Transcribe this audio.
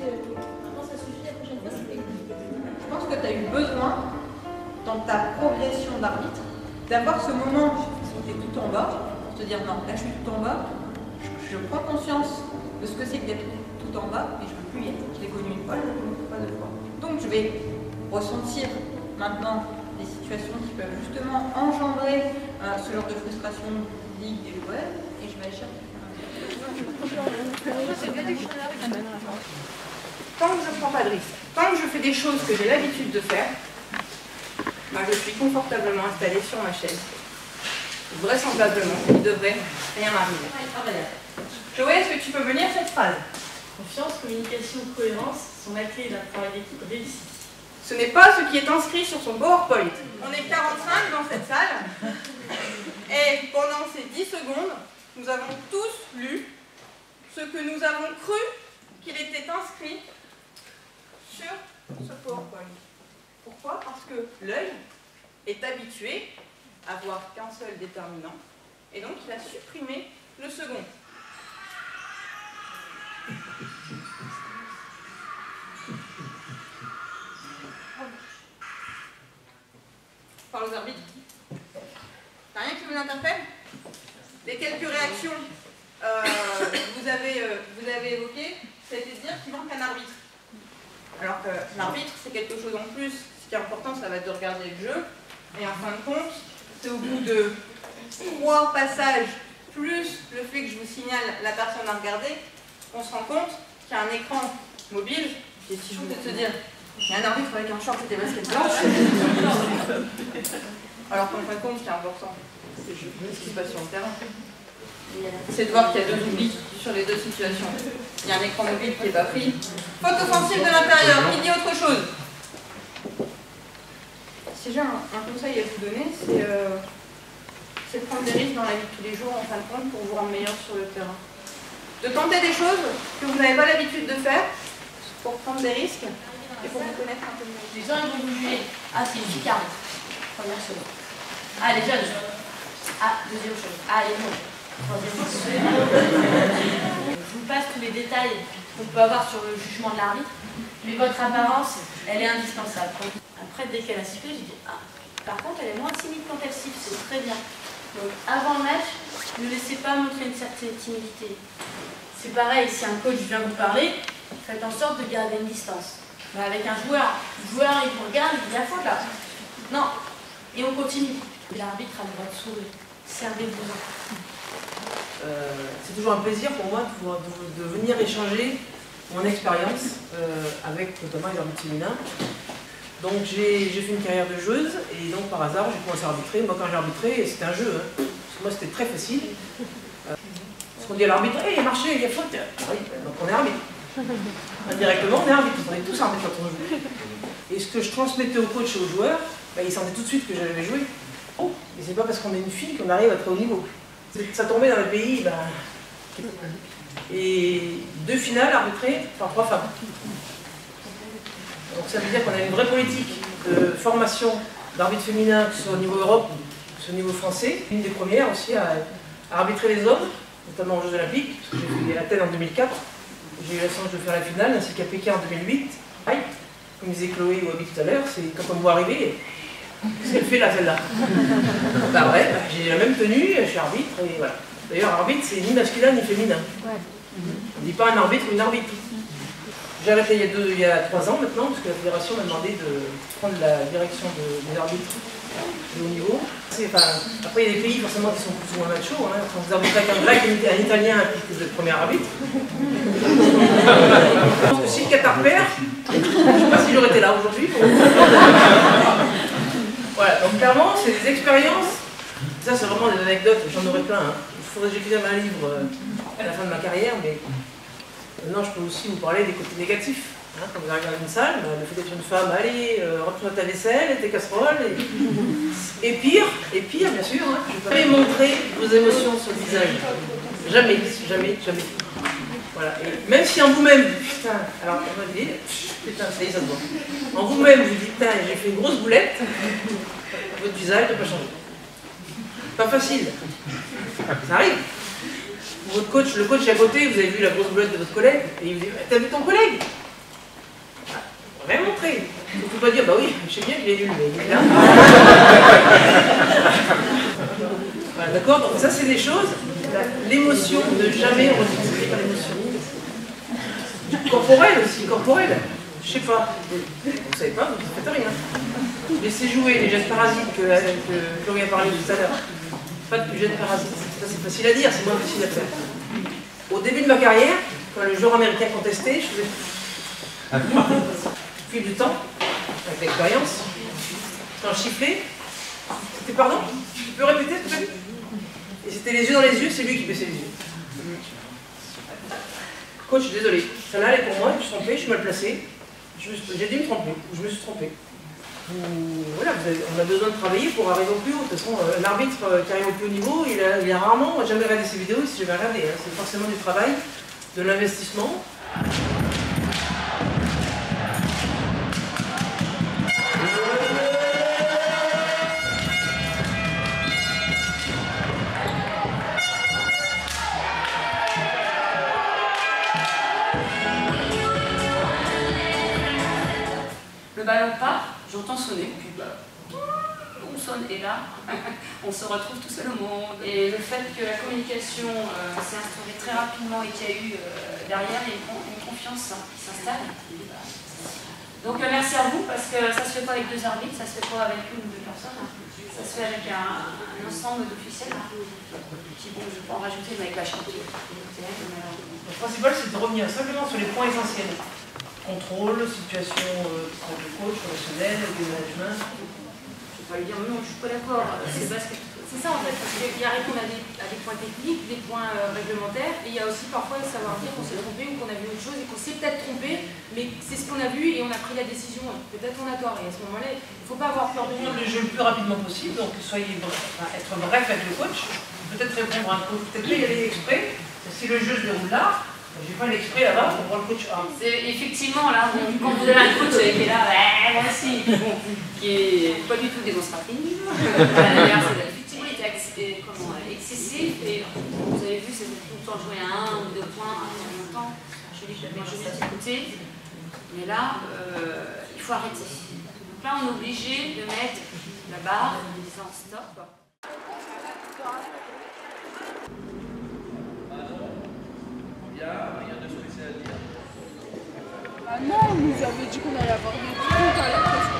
Maintenant, ça suffit, la prochaine fois, c'est technique. Je pense que tu as eu besoin, dans ta progression d'arbitre, d'avoir ce moment où tu es tout en bas, pour te dire non, là je suis tout en bas, je prends conscience de ce que c'est que d'être tout en bas, et je ne peux plus y être. Je l'ai connu une fois, je ne l'ai connu pas deux fois. Donc je vais ressentir maintenant des situations qui peuvent justement engendrer ce genre de frustration ligue des joueurs, et je vais aller chercher. Tant que je ne prends pas de risque, tant que je fais des choses que j'ai l'habitude de faire, bah, je suis confortablement installée sur ma chaise. Vraisemblablement, il ne devrait rien arriver. Joël, est-ce que tu peux venir cette phrase? Confiance, communication, cohérence sont la clé d'un travail d'équipe réussi. Ce n'est pas ce qui est inscrit sur son PowerPoint. On est 45 dans cette salle, et pendant ces 10 secondes, nous avons tous lu ce que nous avons cru qu'il était inscrit sur ce PowerPoint. Pourquoi? Parce que l'œil est habitué à voir qu'un seul déterminant, et donc il a supprimé le second. Parle aux arbitres. T'as rien qui vous interpelle? Les quelques réactions que vous avez évoquées, c'était de dire qu'il manque un arbitre. Alors que l'arbitre, c'est quelque chose en plus. Ce qui est important, ça va être de regarder le jeu. Et en fin de compte, c'est au bout de 3 passages, plus le fait que je vous signale la personne à regarder, on se rend compte qu'il y a un écran mobile. Et si je vous fais te dire, il y a un arbitre avec un short et des baskets blanches. Alors qu'en fin de compte, ce qui est important, c'est ce qui se passe sur le terrain. C'est de voir qu'il y a 2 oublis sur les 2 situations. Il y a un écran mobile qui n'est pas pris. Faute offensive de l'intérieur, qui dit autre chose? Si j'ai un conseil à vous donner, c'est de prendre des risques dans la vie de tous les jours, en fin de compte, pour vous rendre meilleur sur le terrain. De tenter des choses que vous n'avez pas l'habitude de faire, pour prendre des risques et pour vous connaître un peu mieux. Les gens, ils vont vous juger. Ah, c'est une gicarde. Première chose. Ah, les jeunes. Ah, deuxième chose. Ah, les mots. Troisième chose. Je vous passe tous les détails qu'on peut avoir sur le jugement de l'arbitre, mais votre apparence, elle est indispensable. Après, dès qu'elle a sifflé, j'ai dit ah, par contre, elle est moins timide quand elle siffle, c'est très bien. Donc, avant le match, ne laissez pas montrer une certaine timidité. C'est pareil, si un coach vient vous parler, faites en sorte de garder une distance. Mais avec un joueur, il vous regarde, il dit la faute là. Non, et on continue. L'arbitre a le droit de sourire. Servez-vous-en. C'est toujours un plaisir pour moi de venir échanger mon expérience avec notamment les arbitres féminins. Donc j'ai fait une carrière de joueuse et donc par hasard j'ai commencé à arbitrer. Moi quand j'ai arbitré c'était un jeu, hein, parce que moi c'était très facile. Parce qu'on dit à l'arbitre, hey, il y a marché, il y a faute. Oui, donc on est arbitre. Indirectement on est arbitre, on est tous arbitres quand on joue. Et ce que je transmettais au coach et aux joueurs, bah, ils sentaient tout de suite que j'avais joué. Oh, et c'est pas parce qu'on est une fille qu'on arrive à très haut niveau. Ça tombait dans le pays, bah, et 2 finales arbitrées par 3 femmes. Donc ça veut dire qu'on a une vraie politique de formation d'arbitre féminin, que ce soit au niveau Europe, que ce soit au niveau français. Une des premières aussi à arbitrer les hommes, notamment aux Jeux Olympiques, parce que j'ai fait l'Athènes en 2004. J'ai eu la chance de faire la finale, ainsi qu'à Pékin en 2008. Comme disait Chloé ou Abby tout à l'heure, c'est quand on me voit arriver, qu'est-ce qu'elle fait là, celle-là? Bah ouais, bah, j'ai la même tenue, je suis arbitre, et voilà. D'ailleurs, arbitre, c'est ni masculin ni féminin. On ne dit pas un arbitre ou une arbitre. J'ai arrêté il y a 3 ans maintenant, parce que la fédération m'a demandé de prendre la direction des arbitres de haut niveau. Après, il y a des pays forcément qui sont plus ou moins machos. Hein. Quand vous arbitrez avec un grec, un italien, et que vous êtes premier arbitre. Je pense que si le Qatar perd, je ne sais pas si j'aurais été là aujourd'hui. Voilà, donc clairement, c'est des expériences. Ça, c'est vraiment des anecdotes, j'en aurais plein. Hein. Il faudrait que j'écrive un livre à la fin de ma carrière, mais maintenant, je peux aussi vous parler des côtés négatifs. Hein, quand vous arrivez dans une salle, le fait d'être une femme, allez, rentre ta vaisselle et tes casseroles. Et pire, bien sûr, hein, je ne peux jamais montrer vos émotions sur le visage. Jamais, jamais, jamais. Voilà. Et même si en vous-même, putain, alors on va dire, putain, ça y est, ça se voit. En vous-même, vous dites, putain, j'ai fait une grosse boulette, votre visage ne peut pas changer. Pas facile. Ça arrive. Votre coach, le coach à côté, vous avez vu la grosse boulette de votre collègue, et il vous dit, t'as vu ton collègue? pas dire, bah oui, je sais bien qu'il est nul, mais il est là. Voilà, d'accord? Donc ça, c'est des choses. L'émotion, ne jamais retenir par l'émotion. Corporelle aussi, corporelle. Je sais pas. Vous ne savez pas, vous ne faites rien. Laissez jouer les gestes parasites que Florian a parlé tout à l'heure. Pas de gestes parasites. Ça, c'est facile à dire, c'est moins facile à faire. Au début de ma carrière, quand le joueur américain contestait, je faisais. Au fil du temps, avec l'expérience, quand je sifflais, c'était pardon? Tu peux répéter ce que tu as dit? Et c'était les yeux dans les yeux, c'est lui qui baissait les yeux. Coach, je suis désolé. Ça là, elle est pour moi, je me suis trompé, je suis mal placé. J'ai dû me tromper, ou je me suis trompé. Voilà, on a besoin de travailler pour arriver au plus haut. De toute façon, l'arbitre qui arrive au plus haut niveau, il a rarement jamais regardé ses vidéos, si jamais regardé. Hein. C'est forcément du travail, de l'investissement. Le ballon part, j'entends sonner, puis on sonne, et là, on se retrouve tout seul au monde. Et le fait que la communication s'est instaurée très rapidement et qu'il y a eu derrière une confiance qui s'installe. Donc merci à vous, parce que ça se fait pas avec 2 arbitres, ça se fait pas avec 1 ou 2 personnes, ça se fait avec un ensemble d'officiels. Qui bon, je peux en rajouter, mais avec la championne. Le principal, c'est de revenir simplement sur les points essentiels. Contrôle, situation de coach, relationnel, de management. Je ne vais pas lui dire non, je ne suis pas d'accord. C'est ça en fait, parce qu'il y a répondre à des points techniques, des points réglementaires, et il y a aussi parfois savoir dire qu'on s'est trompé ou qu'on a vu autre chose et qu'on s'est peut-être trompé, mais c'est ce qu'on a vu et on a pris la décision. Peut-être qu'on a tort, et à ce moment-là, il ne faut pas avoir peur de dire. Le jeu le plus rapidement possible, donc soyez être bref avec le coach, peut-être répondre à un coach, peut-être y aller exprès. Si le jeu se déroule là, je vais pas l'exprès là-bas pour voir le coach. Effectivement, là, quand vous avez un coach qui est là, moi aussi, bon, qui est pas du tout démonstratif. D'ailleurs, effectivement, il était excessif et vous avez vu, c'était tout le temps joué à 1 ou 2 points en longtemps. Je dis que moi je vais écouter, mais là, il faut arrêter. Donc là, on est obligé de mettre la barre en disant stop. Rien de spécial à dire. Ah non, on nous avait dit qu'on allait avoir des trucs à la presse.